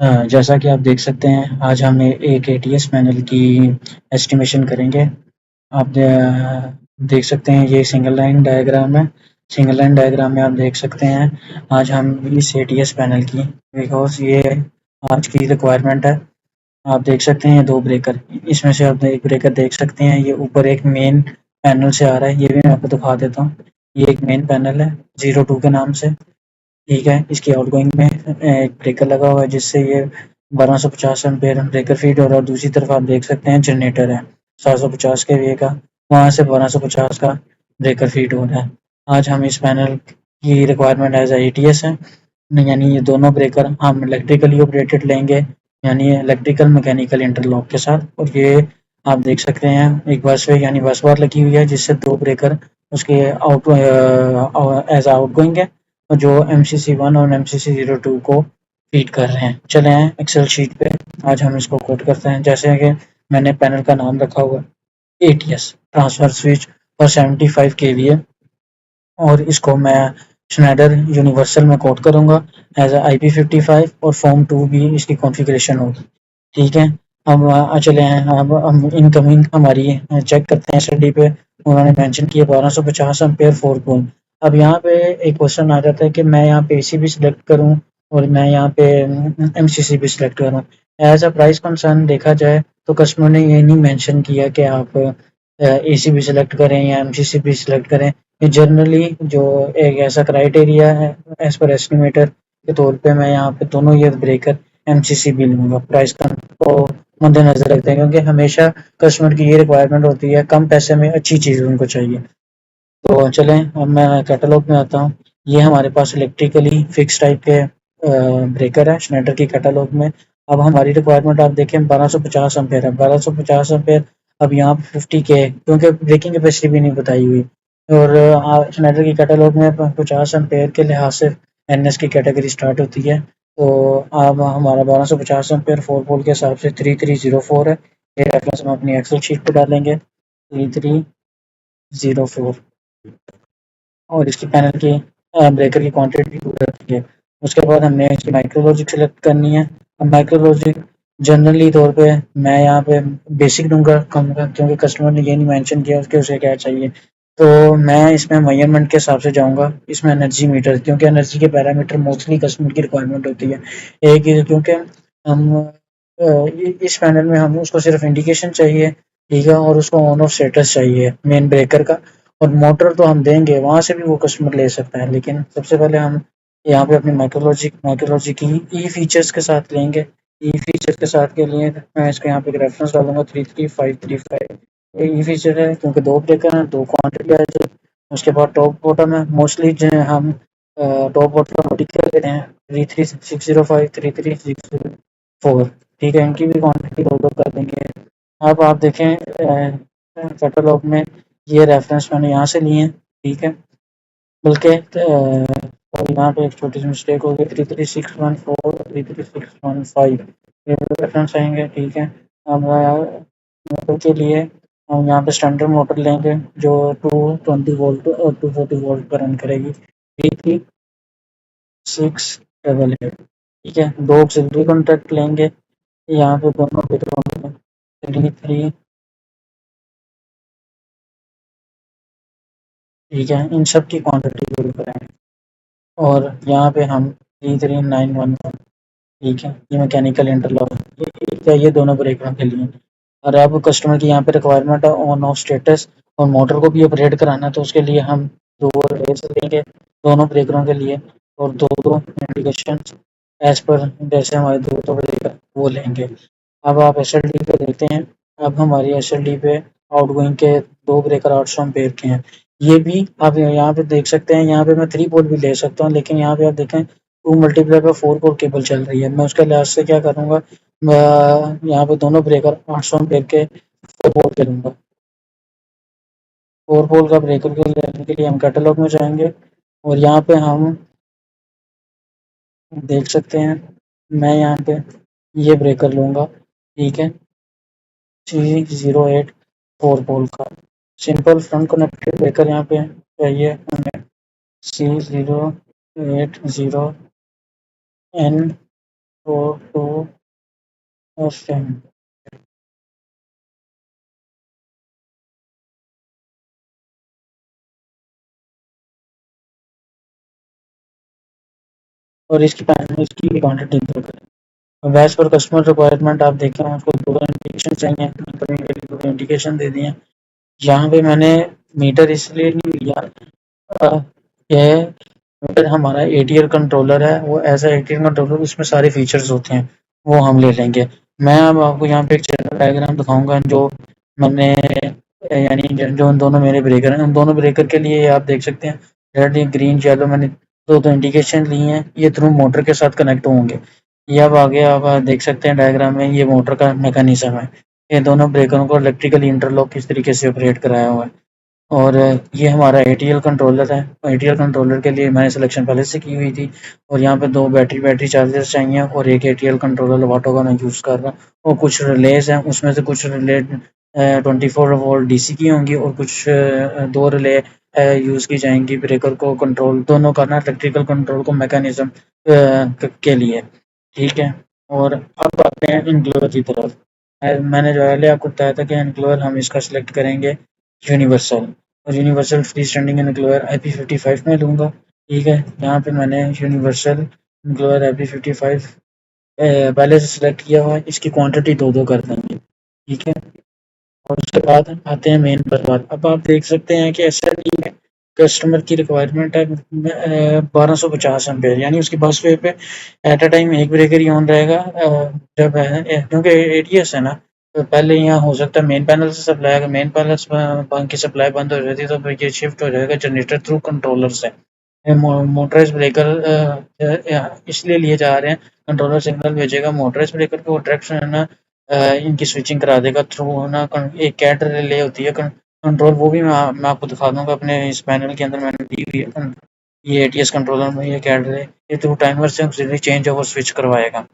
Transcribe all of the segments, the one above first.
जैसा कि आप देख सकते हैं, आज हम एक एटीएस पैनल की एस्टिमेशन करेंगे। आप देख सकते हैं, ये सिंगल लाइन डायग्राम है। सिंगल लाइन डायग्राम में आप देख सकते हैं, आज हम इस एटीएस पैनल की, बिकॉज ये आज की रिक्वायरमेंट है। आप देख सकते हैं ये दो ब्रेकर, इसमें से आप एक ब्रेकर देख सकते हैं, ये ऊपर एक मेन पैनल से आ रहा है। ये भी मैं आपको दिखा देता हूँ। ये एक मेन पैनल है 02 के नाम से, ठीक है। इसकी आउटगोइंग में एक ब्रेकर लगा हुआ है, जिससे ये 1250 एम्पेयर ब्रेकर फीड हो रहा है। और दूसरी तरफ आप देख सकते हैं जनरेटर है 750 केवीए का, वहाँ से 1250 का ब्रेकर फीड हो रहा है। आज हम इस पैनल की रिक्वायरमेंट एज एटीएस है, यानी ये दोनों ब्रेकर हम इलेक्ट्रिकली ऑपरेटेड लेंगे, यानी इलेक्ट्रिकल मैकेनिकल इंटरलॉक के साथ। और ये आप देख सकते हैं एक बस है, यानी बस बार लगी हुई है, जिससे दो ब्रेकर उसके आउट एज आउटगोइंग है, और जो MCC1 और MCC02 को फीड कर रहे हैं। चले हैं एक्सेल शीट पे, आज हम इसको कोड करते हैं। जैसे कि मैंने पैनल का नाम रखा हुआ ATS transfer switch for 75 kVA, और इसको मैं श्नाइडर यूनिवर्सल में कोड करूंगा एज IP55, और फॉर्म 2 भी इसकी कॉन्फ़िगरेशन होगी, ठीक है। अब चले हैं, अब हम इनकमिंग हमारी चेक करते हैं एसएलडी पे। उन्होंने मेंशन किया 1250 एम्पेयर 4 पोल। अब यहाँ पे एक क्वेश्चन आ जाता है कि मैं यहाँ पे एसी भी सिलेक्ट करूँ और मैं यहाँ पे एमसीसी भी सिलेक्ट करूँ। एज अ प्राइस कंसर्न देखा जाए तो कस्टमर ने ये नहीं मेंशन किया कि आप एसी भी सिलेक्ट करें या एमसीसी भी सिलेक्ट करें। ये जनरली जो एक ऐसा क्राइटेरिया है, एज पर एस्टिमेटर के तौर पे मैं यहाँ पे दोनों ये ब्रेकर एमसीसी भी लूँगा। प्राइस को मद्देनजर रखते हैं, क्योंकि हमेशा कस्टमर की ये रिक्वायरमेंट होती है, कम पैसे में अच्छी चीज़ उनको चाहिए। तो चलें, अब मैं कैटलॉग में आता हूँ। ये हमारे पास इलेक्ट्रिकली फिक्स टाइप के ब्रेकर है श्नाइडर की कैटलॉग में। अब हमारी रिक्वायरमेंट आप देखें 1250 एम्पेयर है, 1250 एम्पेयर। अब यहाँ पे 50K है, क्योंकि ब्रेकिंग कैपेसिटी भी नहीं बताई हुई। और श्नाइडर की कैटलॉग में 50 एम्पेयर के लिहाज से एनएस की कैटेगरी स्टार्ट होती है। तो अब हमारा 1250 एम्पेयर 4 पोल के हिसाब से 3304 है। ये रेफरेंस हम अपनी एक्सेल शीट पर डालेंगे, 3304। और इसकी पैनल की ब्रेकर की क्वांटिटी टू रहती है। उसके बाद हमने इसकी माइक्रोलॉजिक सेलेक्ट करनी है। अब माइक्रोलॉजिक जनरली तौर पे मैं यहाँ पे बेसिक दूंगा कम का, क्योंकि कस्टमर ने ये नहीं मेंशन किया उसके उसे क्या चाहिए। तो मैं इसमें मेजरमेंट के हिसाब से जाऊंगा। इसमें एनर्जी मीटर, क्योंकि एनर्जी के पैरामीटर मोस्टली कस्टमर की रिक्वायरमेंट होती है। एक ही, क्योंकि हम इस पैनल में हम उसको सिर्फ इंडिकेशन चाहिए, ठीक है, और उसको ऑन ऑफ स्टेटस चाहिए मेन ब्रेकर का। और मोटर तो हम देंगे, वहाँ से भी वो कस्टमर ले सकता है, लेकिन सबसे पहले हम यहाँ पे अपनी माइक्रोलॉजी की ई फीचर्स के साथ लेंगे। ई फीचर्स के साथ के लिए मैं इसको यहाँ पे एक रेफरेंस डालूंगा 33535। ये ई फीचर है, क्योंकि दो ब्रेकर हैं, दो क्वांटिटी है। उसके बाद टॉप बॉटम है, मोस्टली जो हम टॉप बॉटम कर लेते हैं 33605 3364, ठीक है। इनकी भी क्वांटिटी दो दो कर देंगे। अब आप देखें कैटलॉग में ये रेफरेंस मैंने यहाँ से लिए हैं, ठीक है। बल्कि और यहाँ पे एक छोटी सी मिस्टेक हो गई, 33614 33615 ये रेफरेंस आएंगे, ठीक है। अब मोटर के लिए हम यहाँ पे स्टैंडर्ड मोटर लेंगे, जो 220 वोल्ट और 240 वोल्ट पर रन करेगी, 33688, ठीक है। दो ऑक्सिलरी कॉन्टैक्ट लेंगे यहाँ पे दोनों में, 3, ठीक है। इन सब की क्वांटिटी पूरी कराएंगे। और यहाँ पे हम 33911, ठीक है, ये मैकेनिकल इंटरलॉक ये चाहिए दोनों ब्रेकरों के लिए। और अब कस्टमर की यहाँ पे रिक्वायरमेंट है ऑन ऑफ स्टेटस, और मोटर को भी अपग्रेड कराना है, तो उसके लिए हम दो रेस लेंगे दोनों ब्रेकरों के लिए, और दो दो इंडिकेशन एज पर जैसे हमारे दो दो ब्रेकर वो लेंगे। अब आप SLD पे देखते हैं। अब हमारी SLD पे आउटगोइंग के दो ब्रेकर 800 एम्पेयर के हैं। ये भी आप यहाँ पे देख सकते हैं, यहाँ पे मैं 3 पोल भी ले सकता हूँ, लेकिन यहाँ पे आप देखें 2 मल्टीप्लाई पर 4 पोल केबल चल रही है। मैं उसके लिहाज से क्या करूँगा, यहाँ पे दोनों ब्रेकर 800 एम्पेयर के 4 पोल के लूँगा। 4 पोल का ब्रेकर के लेने के लिए हम कैटलॉग में जाएंगे, और यहाँ पे हम देख सकते हैं, मैं यहाँ पे ये ब्रेकर लूँगा, ठीक है, C08 4 पोल का सिंपल फ्रंट कनेक्टेड ब्रेकर यहाँ पे चाहिए हमें, C080N फोटो ऑप्शन। और इसकी क्वांटिटी दो करें। वैस पर कस्टमर रिक्वायरमेंट आप देखें, उसको दो इंडिकेशन चाहिए, कंपनी के लिए दो इंडिकेशन दे दिए। यहाँ पे मैंने मीटर इसलिए नहीं लिया कि मीटर हमारा एटीएल कंट्रोलर है, वो ऐसा एटीएल कंट्रोलर उसमें सारे फीचर्स होते हैं, वो हम ले लेंगे। मैं अब आपको यहाँ पे एक चैनल डायग्राम दिखाऊंगा जो मैंने यानी जो उन दोनों मेरे ब्रेकर हैं, उन दोनों ब्रेकर के लिए आप देख सकते हैं रेड ग्रीन येलो मैंने दो दो इंडिकेशन लिए हैं, ये थ्रू मोटर के साथ कनेक्ट होंगे। ये अब आगे आप देख सकते हैं डायग्राम में, ये मोटर का मैकेनिज्म है। ये दोनों ब्रेकरों को इलेक्ट्रिकल इंटरलॉक किस तरीके से ऑपरेट कराया हुआ है। और ये हमारा एटीएल कंट्रोलर है। एटीएल कंट्रोलर के लिए मैंने सिलेक्शन पहले से की हुई थी। और यहाँ पे दो बैटरी चार्जर्स चाहिए और एक एटीएल कंट्रोलर वाटो का मैं यूज़ कर रहा हूँ। और कुछ रिलेज हैं, उसमें से कुछ रिले 24 वोल्ट डीसी की होंगी और कुछ दो रिले यूज़ की जाएंगी ब्रेकर को कंट्रोल दोनों करना इलेक्ट्रिकल कंट्रोल को मैकेनिज्म के लिए। ठीक है। और अब आते हैं इनक्लूर की तरफ। मैंने जो पहले आपको बताया था कि इनक्लूर हम इसका सिलेक्ट करेंगे यूनिवर्सल। और यूनिवर्सल फ्री स्टैंडिंग इनक्लूर IP55 में लूँगा। ठीक है। यहाँ पे मैंने यूनिवर्सल इनक्लूर IP55 पहले से सिलेक्ट किया हुआ है। इसकी क्वांटिटी दो दो कर देंगे। ठीक है। और उसके बाद आते हैं मेन पर बात। अब आप देख सकते हैं कि ऐसा नहीं है, कस्टमर की रिक्वायरमेंट है 1250 एम्पेयर, यानी उसकी बस वे पे एट अ टाइम एक ब्रेकर ही ऑन रहेगा। जब क्योंकि एटीएस है ना, तो पहले यहाँ हो सकता है मेन पैनल से सप्लाई, अगर मेन पैनल की सप्लाई बंद हो जाती है तो फिर ये शिफ्ट हो जाएगा जनरेटर थ्रू कंट्रोलर से। मोटराइज ब्रेकर इसलिए लिए जा रहे हैं, कंट्रोलर सिग्नल भेजेगा मोटराइज ब्रेकर को, डायरेक्शन है ना इनकी स्विचिंग करा देगा थ्रू ना एक कैट रिले होती है कंट्रोल, वो भी मैं आपको दिखा दूंगा अपने इस पैनल के अंदर मैंने दी हुई है। ये एटीएस कंट्रोलर में ये कैट रिले ये थ्रू टाइमर से ऑक्सिलरी चेंज ओवर स्विच करवाएगा।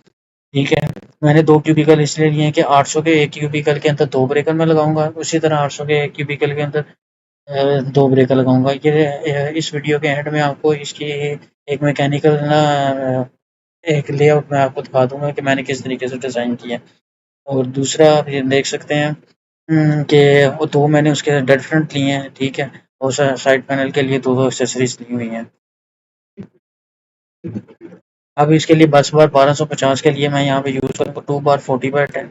ठीक है। मैंने दो क्यूबिकल इसलिए लिए हैं कि 800 के एक क्यूबिकल के अंदर दो ब्रेकर मैं लगाऊंगा, उसी तरह 800 के एक क्यूबिकल के अंदर दो ब्रेकर लगाऊंगा। ये इस वीडियो के एंड में आपको इसकी एक मैकेनिकल ना एक लेआउट मैं आपको दिखा दूंगा कि मैंने किस तरीके से डिज़ाइन किया। और दूसरा आप ये देख सकते हैं कि वो दो मैंने उसके डेड फ्रंट लिए हैं। ठीक है। और साइड पैनल के लिए दो दो एक्सेसरीज ली हुई हैं। अब इसके लिए बस बार 1250 के लिए मैं यहाँ पे यूज़ करूँगा 2 बार 40/10।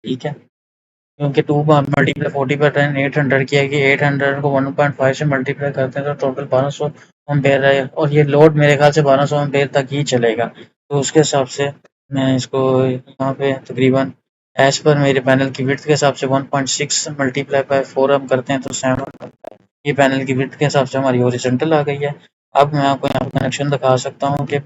ठीक है। क्योंकि 2 बार मल्टीप्लाई 40/10 800 की है कि 800 को 1.5 से मल्टीप्लाई करते हैं तो टोटल 1200 एम्पेयर है, और ये लोड मेरे ख्याल से 1200 एम्पेयर तक ही चलेगा। तो उसके हिसाब से मैं इसको यहाँ पे तकरीबन एज पर मेरे पैनल की विड्थ के हिसाब से 1.6 मल्टीप्लाई बाय 4 हम करते हैं तो 7 बनता है। ये पैनल की विड्थ के हिसाब से हमारी हॉरिजॉन्टल आ गई है। अब मैं आपको यहाँ पे कनेक्शन दिखा सकता हूँ कि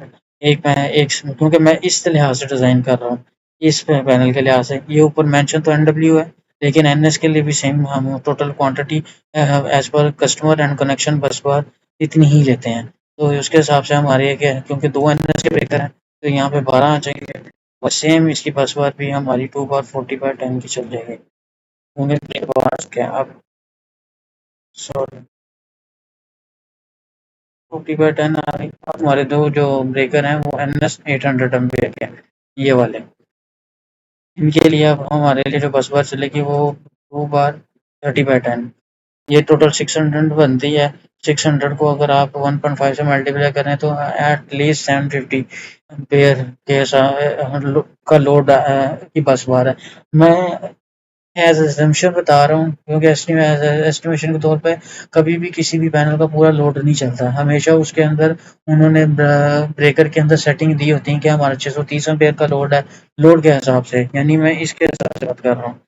एक क्योंकि मैं इस लिहाज से डिज़ाइन कर रहा हूँ, इस पैनल के लिहाज से ये ऊपर मेंशन तो NW है, लेकिन NS के लिए भी सेम हम total quantity as per customer and connection बस बार इतनी ही लेते हैं। तो उसके हिसाब से हमारे क्या है, क्योंकि 2 NS के ब्रेकर हैं तो यहाँ पे 12 आ जाएंगे। और सेम इसकी बस बार भी हमारी 2 बार 40/10 की चल जाएगी। उन्हें क्या अब सॉरी 40/10 आ गई। अब हमारे दो जो ब्रेकर हैं वो NS 800 एम्पेयर के हैं, ये वाले। इनके लिए अब हमारे लिए जो बस बार चलेगी वो 2 बार 30/10, ये टोटल 600 बनती है। 600 को अगर आप 1.5 से मल्टीप्लाई करें तो एट लीस्ट 750 एम्पेयर के का लोड की बस बार है। मैं एज एजम्पशन बता रहा हूँ क्योंकि एस्टिमेशन के तौर पे कभी भी किसी भी पैनल का पूरा लोड नहीं चलता, हमेशा उसके अंदर उन्होंने ब्रेकर के अंदर सेटिंग दी होती है कि हमारा 630 एम्पेयर का लोड है, लोड के हिसाब से, यानी मैं इसके हिसाब से बात कर रहा हूँ।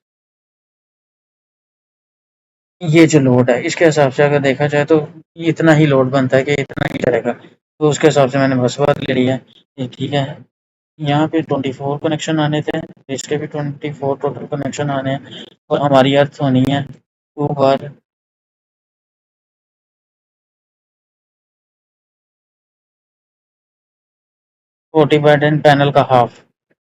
ये जो लोड है इसके हिसाब से अगर देखा जाए तो इतना ही लोड बनता है कि इतना ही चलेगा, तो उसके हिसाब से मैंने बस बार ले लिया है। ये ठीक है। यहाँ पे 24 कनेक्शन आने थे, इसके भी 24 टोटल कनेक्शन आने हैं और हमारी अर्थ होनी है 2 बार 40/10 पैनल का हाफ,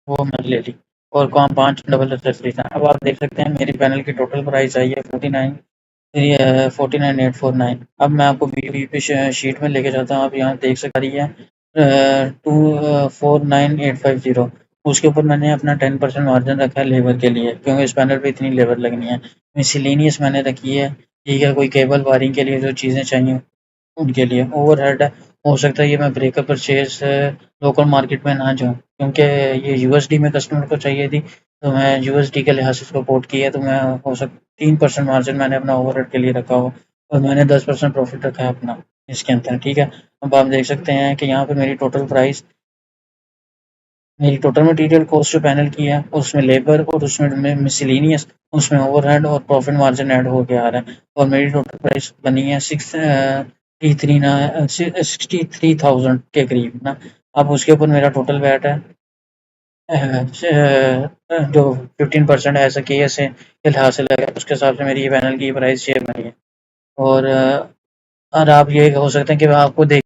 वो मैंने ले ली। और कौन 5 डबल एक्सेसरीज हैं। अब आप देख सकते हैं मेरी पैनल की टोटल प्राइस आई है 49,849। अब मैं आपको वीवी पे शीट में लेके जाता हूँ, आप यहाँ देख सकते हैं 2 49850। उसके ऊपर मैंने अपना 10% मार्जिन रखा है लेबर के लिए, क्योंकि इस पैनल पे इतनी लेबर लगनी है। मिसलेनियस मैंने रखी है, ठीक है, कोई केबल वायरिंग के लिए जो चीज़ें चाहिए उनके लिए। ओवरहेड हो सकता है ये मैं ब्रेकर परचेज लोकल मार्केट में ना जाऊँ, क्योंकि ये यूएसडी में कस्टमर को चाहिए थी, तो मैं यूएसडी के लिहाज से इसको पोर्ट किया, तो मैं हो सक 3% मार्जिन मैंने अपना ओवरहेड के लिए रखा हुआ, और मैंने 10% प्रॉफिट रखा है अपना इसके अंदर, ठीक है। अब आप देख सकते हैं कि यहाँ पे मेरी टोटल मटेरियल कॉस्ट जो पैनल की है, उसमें लेबर और उसमें मिसलेनियस, उसमें ओवरहेड और प्रॉफिट मार्जिन ऐड हो के आ रहा है, और मेरी टोटल प्राइस बनी है 63,000 के करीब ना। अब उसके ऊपर मेरा टोटल वैट है जो 15% एज ए केस है के लिहाज से लगा, उसके हिसाब से मेरी ये पैनल की प्राइस ये बनी है। और आप ये हो सकते हैं कि मैं आपको देख